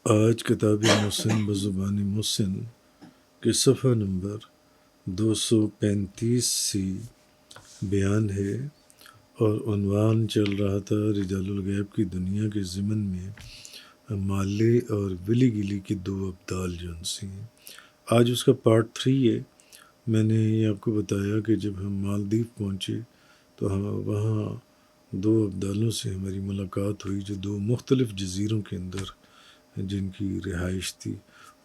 آج کتاب محسن بزبان محسن کے صفحہ نمبر 235 سے بیان ہے اور عنوان چل رہا تھا رجال الغیب کی دنیا کے ضمن میں مالے اور ولی گلی کی دو ابدال جو ان سے ہیں۔ آج اس کا پارٹ 3 ہے۔ میں نے یہ آپ کو بتایا کہ جب ہم مالدیپ پہنچے تو وہاں دو ابدالوں سے ہماری ملاقات ہوئی جو دو مختلف جزیروں کے اندر جن کی رہائش تھی۔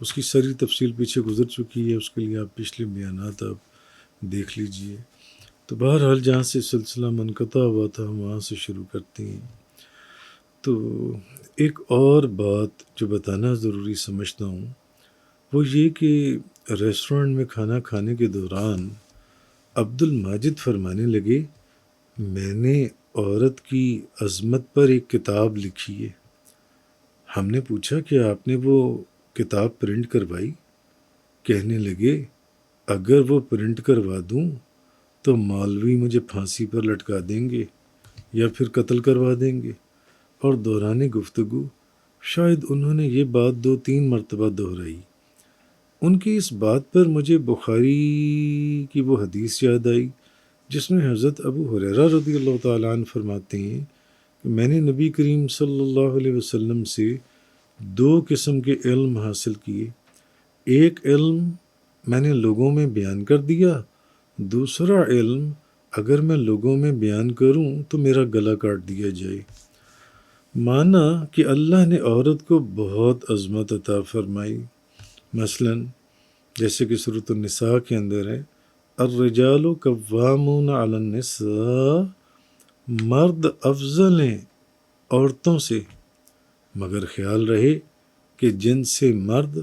اس کی ساری تفصیل پیچھے گزر چکی ہے، اس کے لیے آپ پچھلے بیانات آپ دیکھ لیجئے۔ تو بہرحال جہاں سے سلسلہ منقطع ہوا تھا ہم وہاں سے شروع کرتے ہیں۔ تو ایک اور بات جو بتانا ضروری سمجھتا ہوں وہ یہ کہ ریسٹورنٹ میں کھانا کھانے کے دوران عبد الماجد فرمانے لگے، میں نے عورت کی عظمت پر ایک کتاب لکھی ہے۔ ہم نے پوچھا کہ آپ نے وہ کتاب پرنٹ کروائی؟ کہنے لگے اگر وہ پرنٹ کروا دوں تو مولوی مجھے پھانسی پر لٹکا دیں گے یا پھر قتل کروا دیں گے۔ اور دوران گفتگو شاید انہوں نے یہ بات 2-3 مرتبہ دہرائی۔ ان کی اس بات پر مجھے بخاری کی وہ حدیث یاد آئی جس میں حضرت ابو ہریرہ رضی اللہ تعالیٰ عنہ فرماتے ہیں کہ میں نے نبی کریم صلی اللہ علیہ وسلم سے 2 قسم کے علم حاصل کیے۔ ایک علم میں نے لوگوں میں بیان کر دیا، دوسرا علم اگر میں لوگوں میں بیان کروں تو میرا گلا کاٹ دیا جائے۔ مانا کہ اللہ نے عورت کو بہت عظمت عطا فرمائی، مثلا جیسے کہ سورۃ النساء کے اندر ہے الرجال قوامون علی النساء، مرد افضل ہیں عورتوں سے، مگر خیال رہے کہ جن سے مرد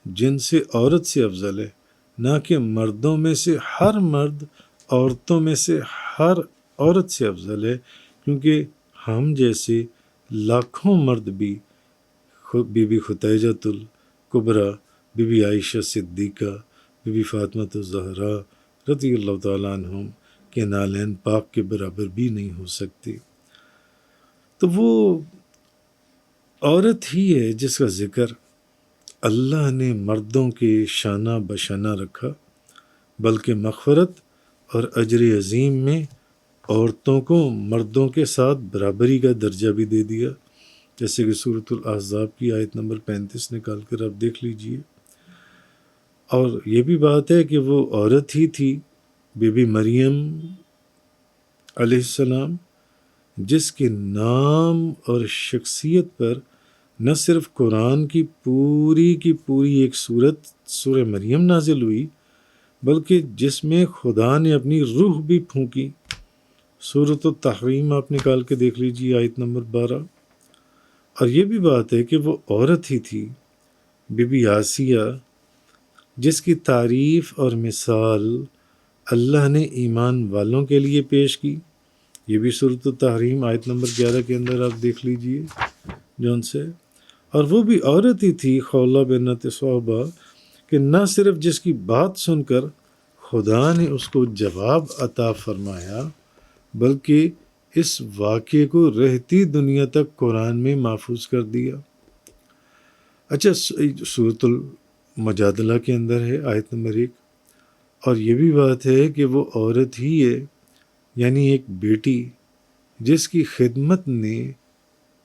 جن سے عورت سے افضل ہے، نہ کہ مردوں میں سے ہر مرد عورتوں میں سے ہر عورت سے افضل ہے، کیونکہ ہم جیسے لاکھوں مرد بھی Bibi Khadija al-Kubra, Bibi Ayesha Siddiqa, Bibi Fatima al-Zahra رضی اللہ تعالیٰ عنہم کے نالین پاک کے برابر بھی نہیں ہو سکتے۔ تو وہ عورت ہی ہے جس کا ذکر اللہ نے مردوں کے شانہ بشانہ رکھا، بلکہ مغفرت اور اجر عظیم میں عورتوں کو مردوں کے ساتھ برابری کا درجہ بھی دے دیا، جیسے کہ سورۃ الاحزاب کی آیت نمبر 35 نکال کر آپ دیکھ لیجئے۔ اور یہ بھی بات ہے کہ وہ عورت ہی تھی بی بی مریم علیہ السلام جس کے نام اور شخصیت پر نہ صرف قرآن کی پوری ایک سورہ مریم نازل ہوئی، بلکہ جس میں خدا نے اپنی روح بھی پھونکی۔ سورۃ التحریم آپ نکال کے دیکھ لیجیے آیت نمبر 12۔ اور یہ بھی بات ہے کہ وہ عورت ہی تھی بی بی آسیہ جس کی تعریف اور مثال اللہ نے ایمان والوں کے لیے پیش کی۔ یہ بھی سورۃ التحریم آیت نمبر 11 کے اندر آپ دیکھ لیجئے جون سے۔ اور وہ بھی عورت ہی تھی خولہ بنت صعبہ کہ نہ صرف جس کی بات سن کر خدا نے اس کو جواب عطا فرمایا، بلکہ اس واقعے کو رہتی دنیا تک قرآن میں محفوظ کر دیا۔ اچھا، سورۃ المجادلہ کے اندر ہے آیت نمبر 1۔ اور یہ بھی بات ہے کہ وہ عورت ہی ہے، یعنی ایک بیٹی جس کی خدمت نے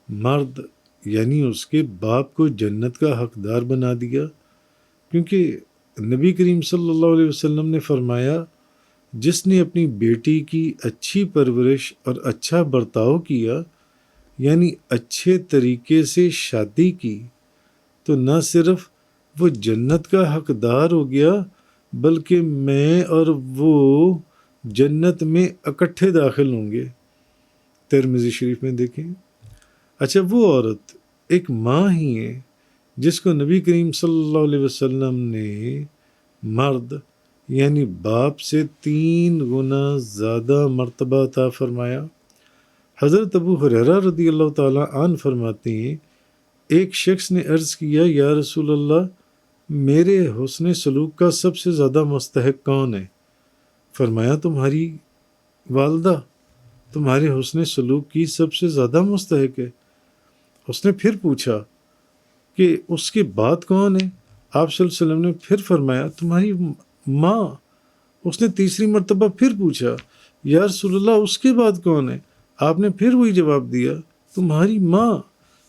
مرد یعنی اس کے باپ کو جنت کا حقدار بنا دیا، کیونکہ نبی کریم صلی اللہ علیہ وسلم نے فرمایا جس نے اپنی بیٹی کی اچھی پرورش اور اچھا برتاؤ کیا، یعنی اچھے طریقے سے شادی کی، تو نہ صرف وہ جنت کا حقدار ہو گیا بلکہ میں اور وہ جنت میں اکٹھے داخل ہوں گے۔ ترمذی شریف میں دیکھیں۔ اچھا، وہ عورت ایک ماں ہی ہے جس کو نبی کریم صلی اللہ علیہ وسلم نے مرد یعنی باپ سے 3 گنا زیادہ مرتبہ عطا فرمایا۔ حضرت ابو ہریرہ رضی اللہ تعالیٰ عنہ فرماتے ہیں ایک شخص نے عرض کیا یا رسول اللہ، میرے حسن سلوک کا سب سے زیادہ مستحق کون ہے؟ فرمایا تمہاری والدہ تمہارے حسن سلوک کی سب سے زیادہ مستحق ہے۔ اس نے پھر پوچھا کہ اس کے بعد کون ہے؟ آپ صلی اللہ علیہ وسلم نے پھر فرمایا تمہاری ماں۔ اس نے تیسری مرتبہ پھر پوچھا یا رسول اللہ اس کے بعد کون ہے؟ آپ نے پھر وہی جواب دیا تمہاری ماں۔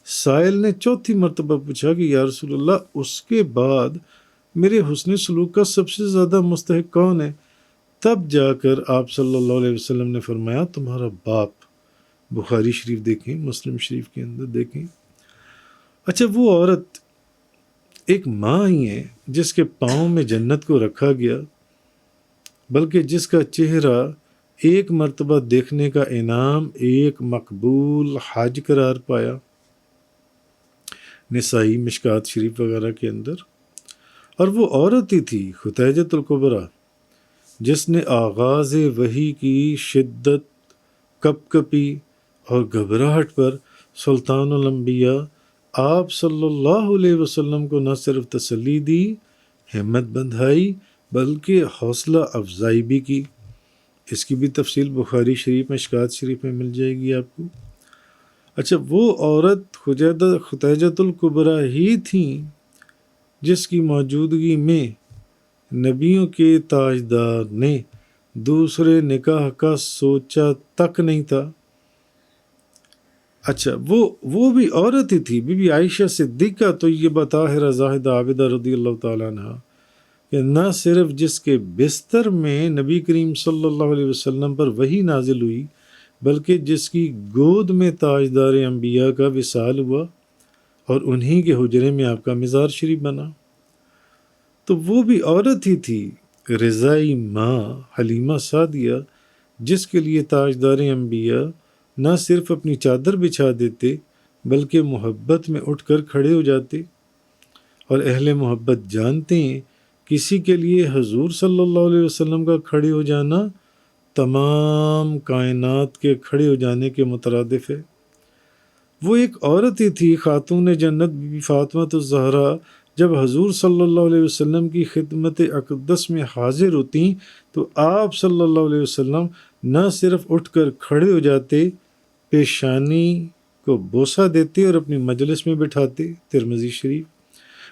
سائل نے چوتھی مرتبہ پوچھا کہ یا رسول اللہ اس کے بعد میرے حسن سلوک کا سب سے زیادہ مستحق کون ہے؟ تب جا کر آپ صلی اللہ علیہ وسلم نے فرمایا تمہارا باپ۔ بخاری شریف دیکھیں، مسلم شریف کے اندر دیکھیں۔ اچھا، وہ عورت ایک ماں ہی ہے جس کے پاؤں میں جنت کو رکھا گیا، بلکہ جس کا چہرہ ایک مرتبہ دیکھنے کا انعام ایک مقبول حج قرار پایا، نسائی، مشکات شریف وغیرہ کے اندر۔ اور وہ عورت ہی تھی خدیجۃ الکبریٰ جس نے آغاز وحی کی شدت، کپکپی اور گھبراہٹ پر سلطان الانبیاء آپ صلی اللہ علیہ وسلم کو نہ صرف تسلی دی، ہمت بندھائی، بلکہ حوصلہ افزائی بھی کی۔ اس کی بھی تفصیل بخاری شریف، مشکات شریف میں مل جائے گی آپ کو۔ اچھا، وہ عورت خدیجۃ الکبریٰ ہی تھیں جس کی موجودگی میں نبیوں کے تاجدار نے دوسرے نکاح کا سوچا تک نہیں تھا۔ اچھا، وہ بھی عورت ہی تھی، بی بی عائشہ صدیقہ طیبہ طاہرہ زاہدہ عابدہ رضی اللہ تعالیٰ عنہا، کہ نہ صرف جس کے بستر میں نبی کریم صلی اللہ علیہ وسلم پر وحی نازل ہوئی، بلکہ جس کی گود میں تاجدار انبیاء کا وصال ہوا اور انہی کے حجرے میں آپ کا مزار شریف بنا۔ تو وہ بھی عورت ہی تھی، رضائی ماں حلیمہ سعدیہ، جس کے لیے تاجدار انبیاء نہ صرف اپنی چادر بچھا دیتے بلکہ محبت میں اٹھ کر کھڑے ہو جاتے۔ اور اہل محبت جانتے ہیں کسی کے لیے حضور صلی اللہ علیہ وسلم کا کھڑے ہو جانا تمام کائنات کے کھڑے ہو جانے کے مترادف ہے۔ وہ ایک عورت ہی تھی، خاتون جنت بی بی فاطمہ الزہرا، جب حضور صلی اللہ علیہ وسلم کی خدمت اقدس میں حاضر ہوتی تو آپ صلی اللہ علیہ وسلم نہ صرف اٹھ کر کھڑے ہو جاتے، پیشانی کو بوسہ دیتے اور اپنی مجلس میں بٹھاتے، ترمذی شریف،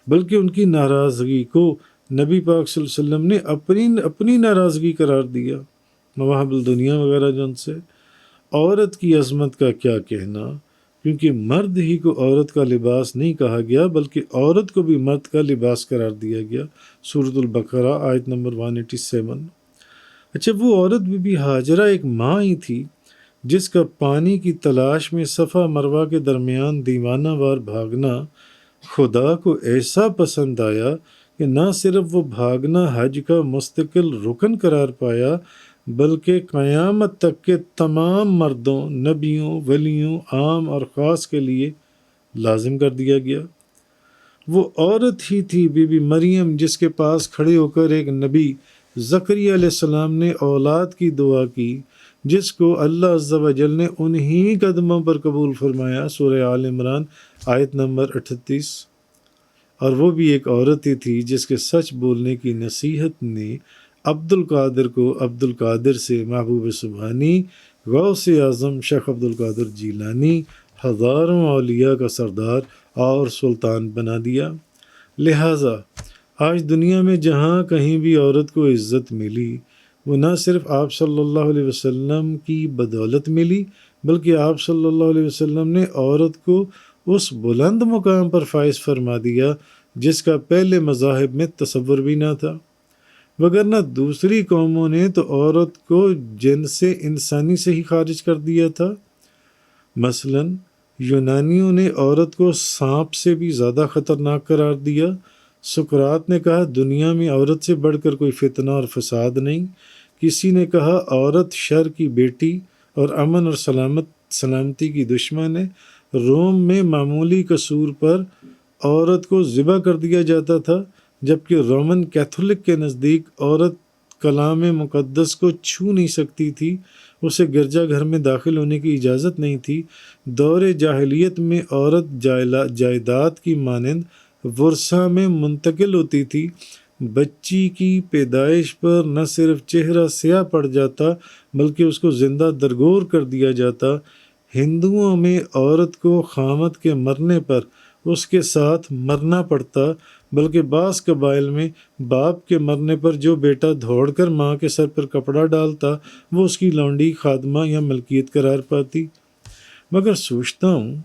بلکہ ان کی ناراضگی کو نبی پاک صلی اللہ علیہ وسلم نے اپنی ناراضگی قرار دیا، مواہب الدنیا وغیرہ جن سے۔ عورت کی عظمت کا کیا کہنا، کیونکہ مرد ہی کو عورت کا لباس نہیں کہا گیا بلکہ عورت کو بھی مرد کا لباس قرار دیا گیا، سورۃ البقرہ آیت نمبر 187۔ اچھا، وہ عورت بی ہاجرہ ایک ماں ہی تھی جس کا پانی کی تلاش میں صفا مروہ کے درمیان دیوانہ وار بھاگنا خدا کو ایسا پسند آیا کہ نہ صرف وہ بھاگنا حج کا مستقل رکن قرار پایا بلکہ قیامت تک کے تمام مردوں، نبیوں، ولیوں، عام اور خاص کے لیے لازم کر دیا گیا۔ وہ عورت ہی تھی بی بی مریم جس کے پاس کھڑے ہو کر ایک نبی زکریا علیہ السلام نے اولاد کی دعا کی، جس کو اللہ عز و جل نے انہی قدموں پر قبول فرمایا، سورہ آل عمران آیت نمبر 38۔ اور وہ بھی ایک عورت ہی تھی جس کے سچ بولنے کی نصیحت نے عبد القادر کو عبد القادر سے محبوب سبحانی، غوث اعظم شیخ عبد القادر جیلانی، ہزاروں اولیاء کا سردار اور سلطان بنا دیا۔ لہٰذا آج دنیا میں جہاں کہیں بھی عورت کو عزت ملی، وہ نہ صرف آپ صلی اللہ علیہ وسلم کی بدولت ملی بلکہ آپ صلی اللہ علیہ وسلم نے عورت کو اس بلند مقام پر فائز فرما دیا جس کا پہلے مذاہب میں تصور بھی نہ تھا، وگرنہ دوسری قوموں نے تو عورت کو جنس انسانی سے ہی خارج کر دیا تھا۔ مثلا یونانیوں نے عورت کو سانپ سے بھی زیادہ خطرناک قرار دیا۔ سقراط نے کہا دنیا میں عورت سے بڑھ کر کوئی فتنہ اور فساد نہیں۔ کسی نے کہا عورت شر کی بیٹی اور امن اور سلامتی کی دشمن ہے۔ روم میں معمولی قصور پر عورت کو ذبح کر دیا جاتا تھا، جبکہ رومن کیتھولک کے نزدیک عورت کلام مقدس کو چھو نہیں سکتی تھی، اسے گرجا گھر میں داخل ہونے کی اجازت نہیں تھی۔ دور جاہلیت میں عورت جائیداد کی مانند ورثہ میں منتقل ہوتی تھی۔ بچی کی پیدائش پر نہ صرف چہرہ سیاہ پڑ جاتا بلکہ اس کو زندہ درگور کر دیا جاتا۔ ہندوؤں میں عورت کو خامد کے مرنے پر اس کے ساتھ مرنا پڑتا، بلکہ بعض قبائل میں باپ کے مرنے پر جو بیٹا دوڑ کر ماں کے سر پر کپڑا ڈالتا وہ اس کی لونڈی، خادمہ یا ملکیت قرار پاتی۔ مگر سوچتا ہوں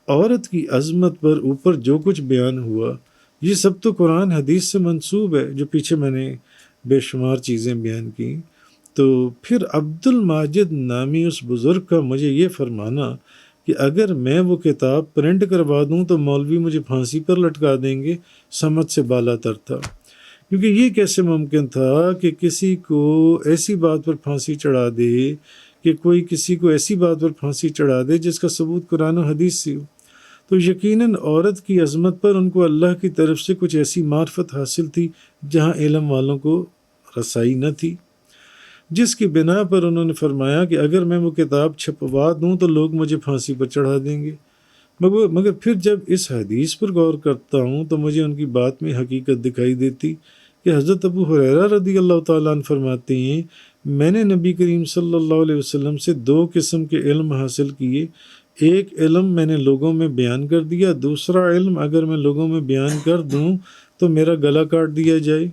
عورت کی عظمت پر اوپر جو کچھ بیان ہوا یہ سب تو قرآن حدیث سے منسوب ہے، جو پیچھے میں نے بے شمار چیزیں بیان کی۔ تو پھر عبد الماجد نامی اس بزرگ کا مجھے یہ فرمانا کہ اگر میں وہ کتاب پرنٹ کروا دوں تو مولوی مجھے پھانسی پر لٹکا دیں گے، سمجھ سے بالا تر تھا، کیونکہ یہ کیسے ممکن تھا کہ کسی کو ایسی بات پر پھانسی چڑھا دے، کہ کوئی کسی کو ایسی بات پر پھانسی چڑھا دے جس کا ثبوت قرآن و حدیث سے ہو۔ تو یقیناً عورت کی عظمت پر ان کو اللہ کی طرف سے کچھ ایسی معرفت حاصل تھی جہاں علم والوں کو رسائی نہ تھی، جس کی بنا پر انہوں نے فرمایا کہ اگر میں وہ کتاب چھپوا دوں تو لوگ مجھے پھانسی پر چڑھا دیں گے۔ مگر پھر جب اس حدیث پر غور کرتا ہوں تو مجھے ان کی بات میں حقیقت دکھائی دیتی کہ حضرت ابو ہریرہ رضی اللہ تعالیٰ عنہ فرماتے ہیں میں نے نبی کریم صلی اللہ علیہ وسلم سے 2 قسم کے علم حاصل کیے، ایک علم میں نے لوگوں میں بیان کر دیا، دوسرا علم اگر میں لوگوں میں بیان کر دوں تو میرا گلا کاٹ دیا جائے۔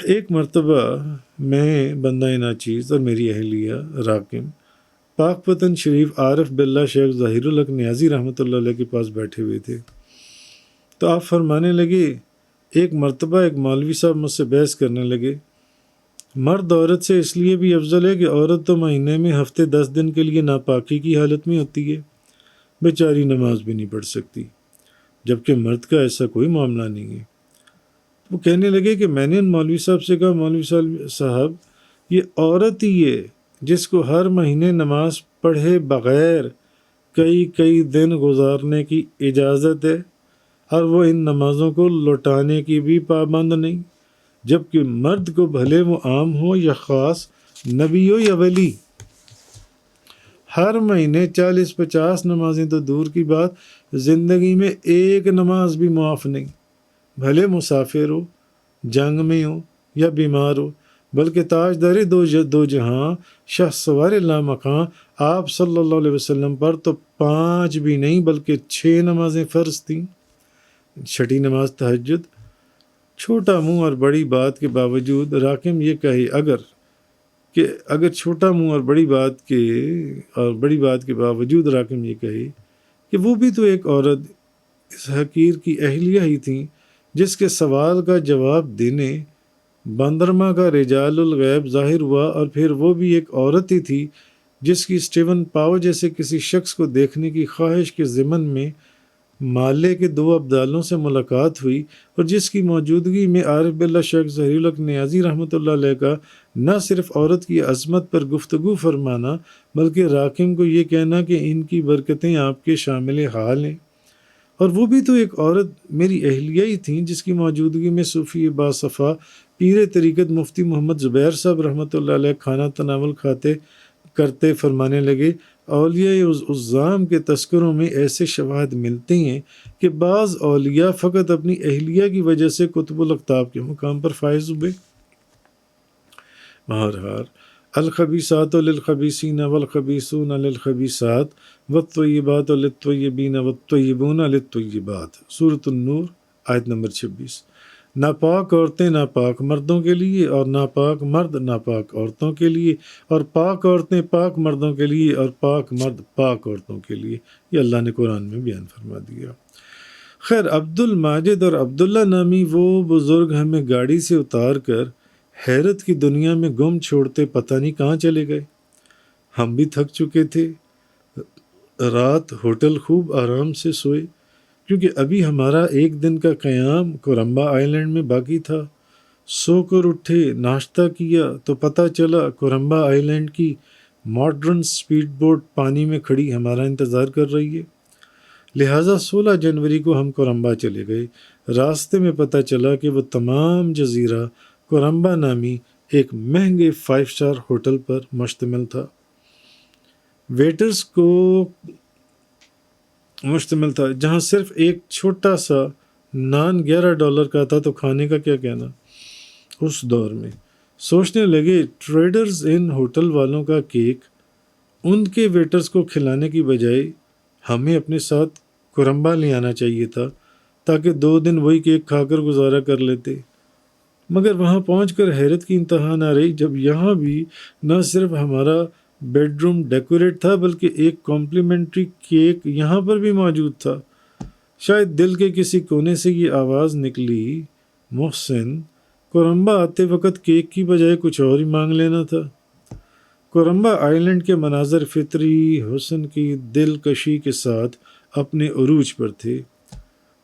ایک مرتبہ میں بندہ ناچیز اور میری اہلیہ راکم پاک پتن شریف عارف باللہ شیخ ظاہر الحق نیازی رحمۃ اللہ علیہ کے پاس بیٹھے ہوئے تھے، تو آپ فرمانے لگے ایک مرتبہ ایک مولوی صاحب مجھ سے بحث کرنے لگے، مرد عورت سے اس لیے بھی افضل ہے کہ عورت تو مہینے میں ہفتے 10 دن کے لیے ناپاکی کی حالت میں ہوتی ہے، بیچاری نماز بھی نہیں پڑھ سکتی، جبکہ مرد کا ایسا کوئی معاملہ نہیں ہے۔ وہ کہنے لگے کہ میں نے ان مولوی صاحب سے کہا مولوی صاحب یہ عورت ہی ہے جس کو ہر مہینے نماز پڑھے بغیر کئی دن گزارنے کی اجازت ہے، اور وہ ان نمازوں کو لوٹانے کی بھی پابند نہیں، جبکہ مرد کو بھلے وہ عام ہو یا خاص، نبی ہو یا ولی، ہر مہینے 40-50 نمازیں تو دور کی بات، زندگی میں ایک نماز بھی معاف نہیں، بھلے مسافر ہو، جنگ میں ہو یا بیمار ہو، بلکہ تاجدار دو جہاں شاہ سوار لامکاں آپ صلی اللہ علیہ وسلم پر تو 5 بھی نہیں بلکہ 6 نمازیں فرض تھیں، 6ٹھی نماز تہجد۔ چھوٹا منہ اور بڑی بات کے باوجود راکم یہ کہے اگر چھوٹا منہ اور بڑی بات کے باوجود راکم یہ کہے کہ وہ بھی تو ایک عورت اس حقیر کی اہلیہ ہی تھیں جس کے سوال کا جواب دینے بندرما کا رجال الغیب ظاہر ہوا، اور پھر وہ بھی ایک عورت ہی تھی جس کی اسٹیون پاؤ جیسے کسی شخص کو دیکھنے کی خواہش کے ضمن میں مالے کے 2 ابدالوں سے ملاقات ہوئی، اور جس کی موجودگی میں عارف باللہ شیخ ظاہر الحق نیازی رحمۃ اللہ علیہ کا نہ صرف عورت کی عظمت پر گفتگو فرمانا بلکہ راکم کو یہ کہنا کہ ان کی برکتیں آپ کے شامل حال ہیں، اور وہ بھی تو ایک عورت میری اہلیہ ہی تھیں جس کی موجودگی میں صوفی باصفا پیر طریقت مفتی محمد زبیر صاحب رحمۃ اللہ علیہ کھانا تناول کرتے فرمانے لگے اولیاء عظام کے تذکروں میں ایسے شواہد ملتے ہیں کہ بعض اولیاء فقط اپنی اہلیہ کی وجہ سے قطب الاقطاب کے مقام پر فائز ہوئے۔ بہرحال الخبیثات للخبیثین والخبیثون للخبیثات والطیبات للطیبین والطیبون للطیبات، سورۃ النور آیت نمبر 26۔ ناپاک عورتیں ناپاک مردوں کے لیے، اور ناپاک مرد ناپاک عورتوں کے لیے، اور پاک عورتیں پاک مردوں کے لیے، اور پاک مرد پاک عورتوں کے لیے، یہ اللہ نے قرآن میں بیان فرما دیا۔ خیر، عبد الماجد اور عبداللہ نامی وہ بزرگ ہمیں گاڑی سے اتار کر حیرت کی دنیا میں گم چھوڑتے پتہ نہیں کہاں چلے گئے۔ ہم بھی تھک چکے تھے، رات ہوٹل خوب آرام سے سوئے، کیونکہ ابھی ہمارا ایک دن کا قیام کورمبا آئی لینڈ میں باقی تھا۔ سو کر اٹھے، ناشتہ کیا تو پتہ چلا کورمبا آئی لینڈ کی ماڈرن سپیڈ بوٹ پانی میں کھڑی ہمارا انتظار کر رہی ہے، لہٰذا 16 جنوری کو ہم کورمبا چلے گئے۔ راستے میں پتہ چلا کہ وہ تمام جزیرہ کورمبا نامی ایک مہنگے 5 اسٹار ہوٹل پر مشتمل تھا، ویٹرز کو مشتمل تھا، جہاں صرف ایک چھوٹا سا نان $11 کا تھا، تو کھانے کا کیا کہنا۔ اس دور میں سوچنے لگے ٹریڈرز ان ہوٹل والوں کا کیک ان کے ویٹرز کو کھلانے کی بجائے ہمیں اپنے ساتھ کرمبا لے آنا چاہیے تھا تاکہ 2 دن وہی کیک کھا کر گزارا کر لیتے۔ مگر وہاں پہنچ کر حیرت کی انتہا نہ رہی جب یہاں بھی نہ صرف ہمارا بیڈ روم ڈیکوریٹ تھا بلکہ ایک کمپلیمنٹری کیک یہاں پر بھی موجود تھا۔ شاید دل کے کسی کونے سے یہ آواز نکلی، محسن، کورمبا آتے وقت کیک کی بجائے کچھ اور ہی مانگ لینا تھا۔ کورمبا آئی لینڈ کے مناظر فطری حسن کی دلکشی کے ساتھ اپنے عروج پر تھے۔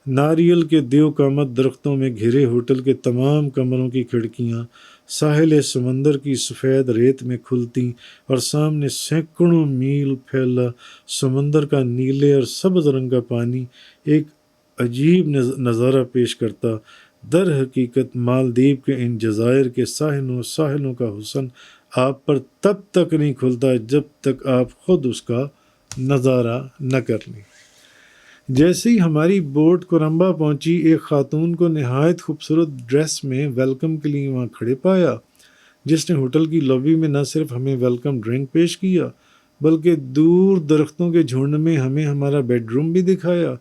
ناریل کے دیو کامت درختوں میں گھرے ہوٹل کے تمام کمروں کی کھڑکیاں ساحل سمندر کی سفید ریت میں کھلتیں اور سامنے سینکڑوں میل پھیلا سمندر کا نیلے اور سبز رنگ کا پانی ایک عجیب نظارہ پیش کرتا۔ در حقیقت مالدیپ کے ان جزائر کے ساحلوں کا حسن آپ پر تب تک نہیں کھلتا جب تک آپ خود اس کا نظارہ نہ کر لیں۔ جیسے ہی ہماری بوٹ کورمبا پہنچی، ایک خاتون کو نہایت خوبصورت ڈریس میں ویلکم کے لیے وہاں کھڑے پایا، جس نے ہوٹل کی لابی میں نہ صرف ہمیں ویلکم ڈرنک پیش کیا بلکہ دور درختوں کے جھنڈ میں ہمیں ہمارا بیڈ روم بھی دکھایا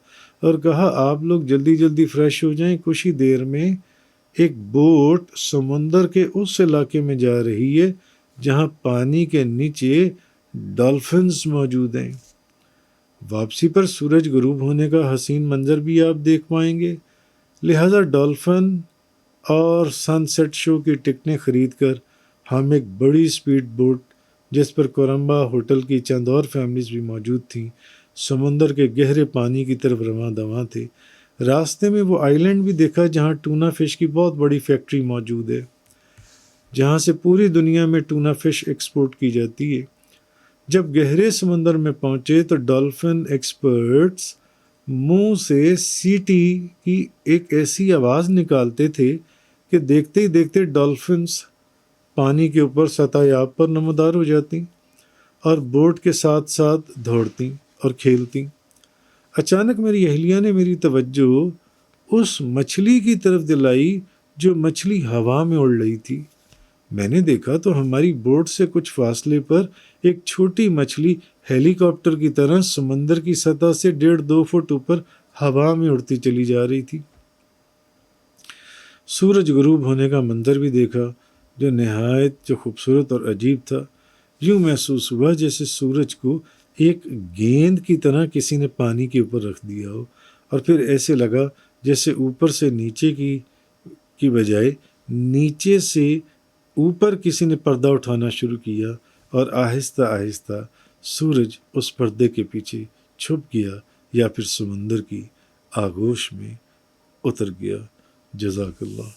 اور کہا، آپ لوگ جلدی جلدی فریش ہو جائیں، کچھ ہی دیر میں ایک بوٹ سمندر کے اس علاقے میں جا رہی ہے جہاں پانی کے نیچے ڈالفنز موجود ہیں۔ واپسی پر سورج غروب ہونے کا حسین منظر بھی آپ دیکھ پائیں گے، لہذا ڈالفن اور سن سیٹ شو کی ٹکٹیں خرید کر ہم ایک بڑی اسپیڈ بوٹ جس پر کورمبا ہوٹل کی چند اور فیملیز بھی موجود تھیں، سمندر کے گہرے پانی کی طرف رواں دواں تھے۔ راستے میں وہ آئی لینڈ بھی دیکھا جہاں ٹونا فش کی بہت بڑی فیکٹری موجود ہے، جہاں سے پوری دنیا میں ٹونا فش ایکسپورٹ کی جاتی ہے۔ جب گہرے سمندر میں پہنچے تو ڈالفن ایکسپرٹس منہ سے سیٹی کی ایک ایسی آواز نکالتے تھے کہ دیکھتے ہی دیکھتے ڈالفنس پانی کے اوپر سطح آب پر نمودار ہو جاتی اور بوٹ کے ساتھ ساتھ دوڑتی اور کھیلتی۔ اچانک میری اہلیہ نے میری توجہ اس مچھلی کی طرف دلائی جو مچھلی ہوا میں اڑ رہی تھی۔ میں نے دیکھا تو ہماری بوٹ سے کچھ فاصلے پر ایک چھوٹی مچھلی ہیلی کاپٹر کی طرح سمندر کی سطح سے 1.5-2 فٹ اوپر ہوا میں اڑتی چلی جا رہی تھی۔ سورج غروب ہونے کا منظر بھی دیکھا جو خوبصورت اور عجیب تھا۔ یوں محسوس ہوا جیسے سورج کو ایک گیند کی طرح کسی نے پانی کے اوپر رکھ دیا ہو، اور پھر ایسے لگا جیسے اوپر سے نیچے کی بجائے نیچے سے اوپر کسی نے پردہ اٹھانا شروع کیا اور آہستہ آہستہ سورج اس پردے کے پیچھے چھپ گیا یا پھر سمندر کی آغوش میں اتر گیا۔ جزاک اللہ۔